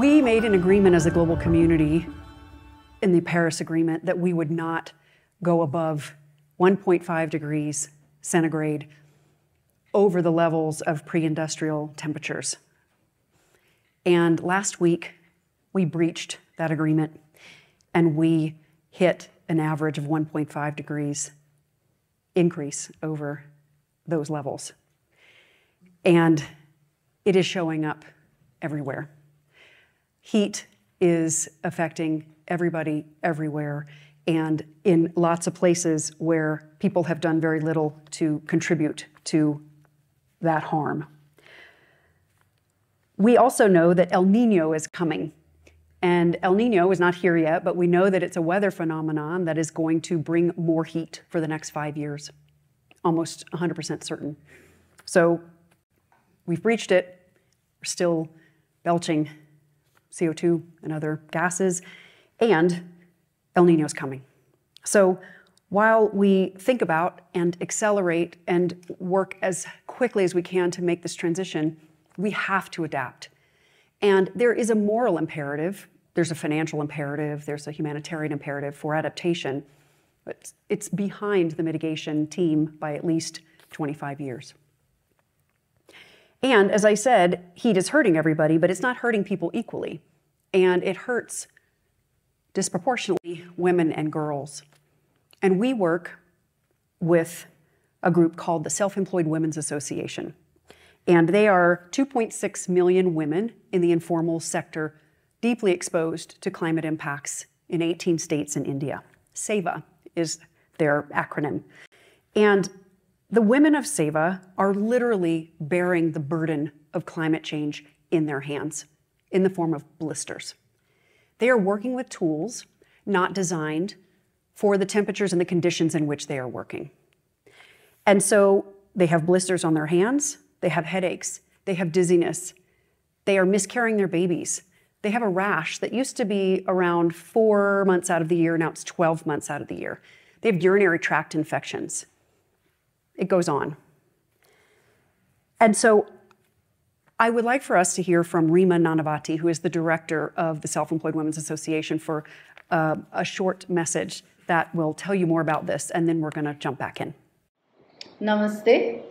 We made an agreement as a global community in the Paris Agreement that we would not go above 1.5 degrees centigrade over the levels of pre-industrial temperatures. And last week, we breached that agreement, and we hit an average of 1.5 degrees increase over those levels. And it is showing up everywhere. Heat is affecting everybody everywhere, and in lots of places where people have done very little to contribute to that harm. We also know that El Niño is coming. And El Niño is not here yet, but we know that it's a weather phenomenon that is going to bring more heat for the next 5 years. Almost 100% certain. So we've breached it. We're still belching CO2 and other gases, and El Niño's coming. So while we think about and accelerate and work as quickly as we can to make this transition, we have to adapt. And there is a moral imperative, there's a financial imperative, there's a humanitarian imperative for adaptation, but it's behind the mitigation team by at least 25 years. And as I said, heat is hurting everybody, but it's not hurting people equally. And it hurts disproportionately women and girls. And we work with a group called the Self-Employed Women's Association. And they are 2.6 million women in the informal sector deeply exposed to climate impacts in 18 states in India. SEVA is their acronym. And the women of SEVA are literally bearing the burden of climate change in their hands in the form of blisters. They are working with tools not designed for the temperatures and the conditions in which they are working. And so they have blisters on their hands, they have headaches, they have dizziness, they are miscarrying their babies. They have a rash that used to be around 4 months out of the year, now it's 12 months out of the year. They have urinary tract infections. It goes on. And so I would like for us to hear from Rima Nanavati, who is the director of the Self-Employed Women's Association, for a short message that will tell you more about this, and then we're going to jump back in. Namaste.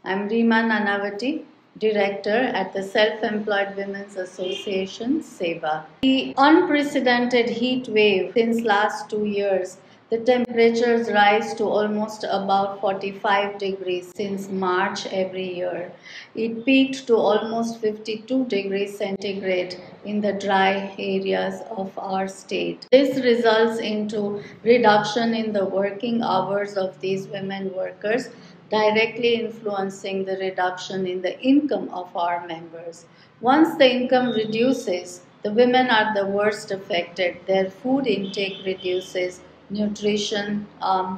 I'm Rima Nanavati, director at the Self-Employed Women's Association, SEVA. The unprecedented heat wave since last 2 years, the temperatures rise to almost about 45 degrees since March every year. It peaked to almost 52 degrees centigrade in the dry areas of our state. This results into reduction in the working hours of these women workers, directly influencing the reduction in the income of our members. Once the income reduces, the women are the worst affected. Their food intake reduces, nutrition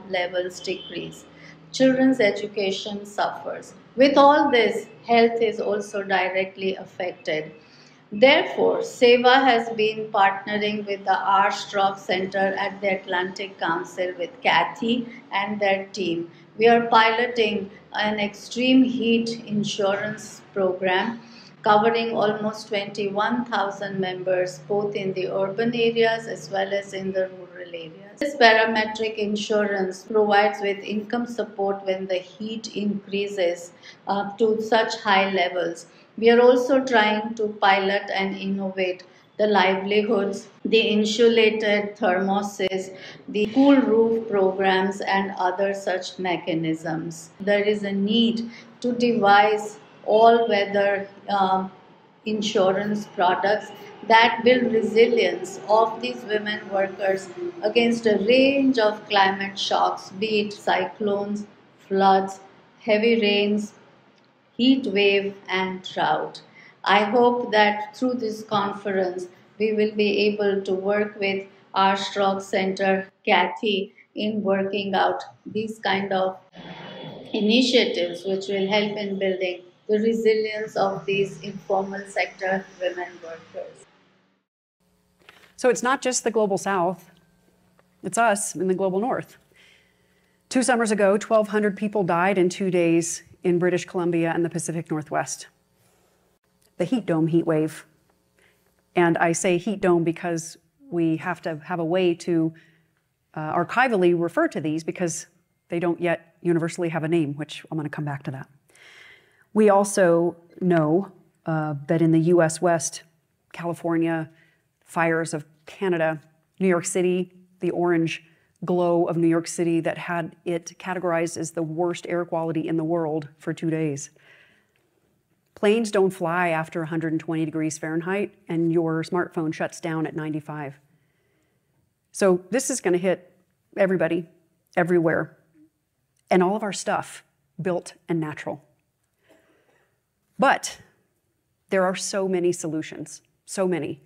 levels decrease. Children's education suffers. With all this, health is also directly affected. Therefore, SEVA has been partnering with the Arsht-Rockefeller Center at the Atlantic Council with Kathy and their team. We are piloting an extreme heat insurance program covering almost 21,000 members, both in the urban areas as well as in the rural areas. This parametric insurance provides with income support when the heat increases up to such high levels. We are also trying to pilot and innovate the livelihoods, the insulated thermoses, the cool roof programs, and other such mechanisms. There is a need to devise all-weather insurance products that build resilience of these women workers against a range of climate shocks, be it cyclones, floods, heavy rains, heat wave, and drought. I hope that through this conference, we will be able to work with Arsht-Rockefeller Center, Kathy, in working out these kind of initiatives which will help in building the resilience of these informal sector women workers. So it's not just the global south, it's us in the global north. 2 summers ago, 1,200 people died in 2 days in British Columbia and the Pacific Northwest. The heat dome heat wave. And I say heat dome because we have to have a way to archivally refer to these because they don't yet universally have a name, which I'm going to come back to that. We also know that in the US West, California, fires of Canada, New York City, the orange glow of New York City that had it categorized as the worst air quality in the world for 2 days. Planes don't fly after 120 degrees Fahrenheit, and your smartphone shuts down at 95. So this is going to hit everybody, everywhere, and all of our stuff, built and natural. But there are so many solutions, so many.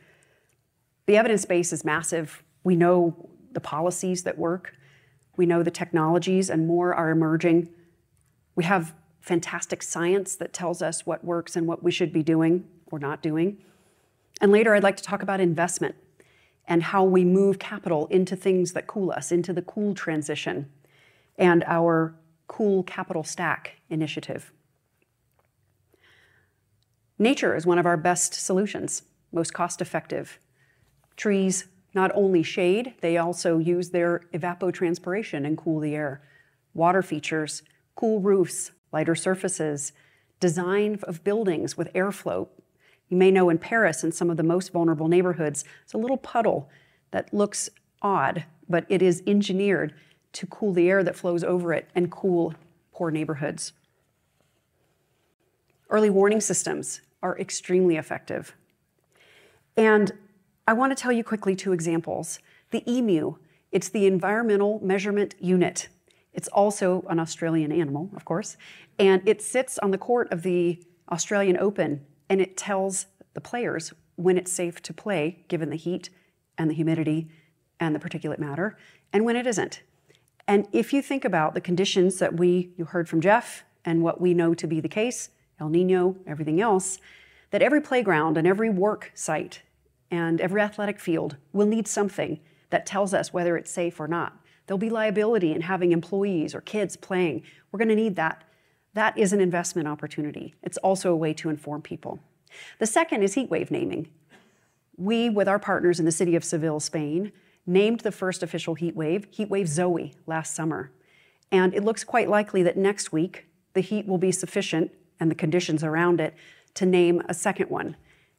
The evidence base is massive. We know the policies that work. We know the technologies, and more are emerging. We have fantastic science that tells us what works and what we should be doing or not doing. And later, I'd like to talk about investment and how we move capital into things that cool us, into the cool transition and our Cool Capital Stack initiative. Nature is one of our best solutions, most cost-effective. Trees not only shade, they also use their evapotranspiration and cool the air. Water features, cool roofs, lighter surfaces, design of buildings with airflow. You may know in Paris, in some of the most vulnerable neighborhoods, it's a little puddle that looks odd, but it is engineered to cool the air that flows over it and cool poor neighborhoods. Early warning systems are extremely effective. And I want to tell you quickly 2 examples. The emu, it's the Environmental Measurement Unit. It's also an Australian animal, of course, and it sits on the court of the Australian Open, and it tells the players when it's safe to play, given the heat and the humidity and the particulate matter, and when it isn't. And if you think about the conditions that you heard from Jeff and what we know to be the case, El Nino, everything else, that every playground and every work site and every athletic field will need something that tells us whether it's safe or not. There'll be liability in having employees or kids playing. We're going to need that. That is an investment opportunity. It's also a way to inform people. The second is heat wave naming. We, with our partners in the city of Seville, Spain, named the first official heat wave Zoe, last summer. And it looks quite likely that next week the heat will be sufficient and the conditions around it to name a second one.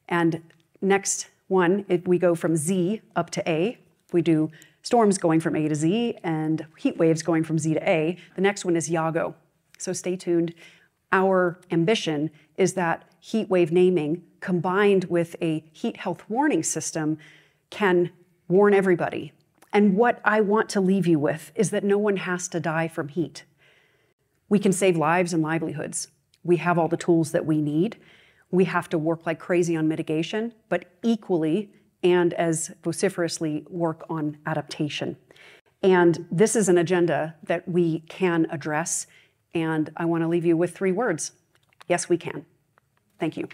And next one, if we go from Z up to A, we do storms going from A to Z and heat waves going from Z to A. The next one is Iago. So stay tuned. Our ambition is that heat wave naming combined with a heat health warning system can warn everybody. And what I want to leave you with is that no one has to die from heat. We can save lives and livelihoods. We have all the tools that we need. We have to work like crazy on mitigation, but equally and as vociferously work on adaptation. And this is an agenda that we can address, and I want to leave you with 3 words. Yes, we can. Thank you.